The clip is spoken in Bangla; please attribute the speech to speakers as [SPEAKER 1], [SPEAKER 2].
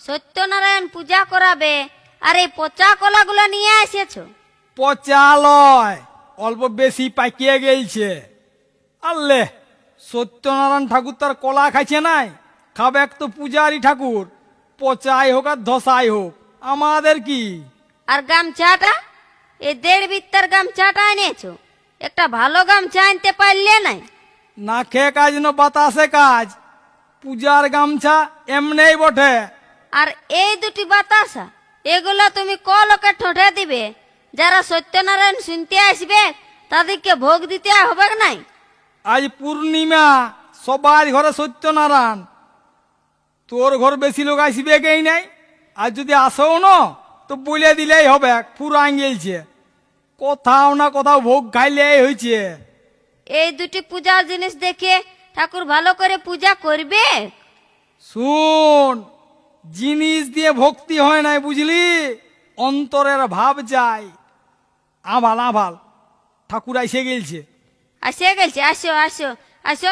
[SPEAKER 1] সত্যনারায়ণ পূজা করাবে, আর এই পচা কলাগুলো নিয়ে এসেছো।
[SPEAKER 2] পচা লয়, অল্প বেশি পাকিয়ে গেছে। আল্লে, সত্যনারায়ণ ঠাকুর তার কলা খাইছে নাই, খাবে তো পূজারি ঠাকুর, পচাই হোক আর ধসাই হোক, আমাদের কি।
[SPEAKER 1] আর গামছাটা, এই 1.5 বিত্তার গামছাটা এনেছো, একটা ভালো গামছা আনতে পারলে নাই?
[SPEAKER 2] না খেয়ে কাজ না বাতাসে কাজ, পূজার গামছা এমনেই বটে।
[SPEAKER 1] আর এই 2টি বাতাসা, এগুলো তুমি ক লোকে ঠোঁটে দিবে? যারা সত্যনারায়ণ শুনতে আসবে তাদেরকে ভোগ দিতে হবে নাই?
[SPEAKER 2] আজ পূর্ণিমা, সবার ঘরে সত্যনারায়ণ, তোর ঘর বেশি লোক আসবে কেই নাই। আর যদি আসেও না তো বলে দিলেই হবে, পুরান গেলছে, কোথাও না কোথাও ভোগ খাইলেই হয়েছে।
[SPEAKER 1] এই 2টি পূজার জিনিস দেখে ঠাকুর ভালো করে পূজা করবে?
[SPEAKER 2] শুন, জিনিস দিয়ে ভক্তি হয় নাই, বুঝলি, অন্তরের ভাব যায়। আভাল আভাল ঠাকুর এসে গেলছে।
[SPEAKER 1] আসে গেছে, আসো আসো আসো।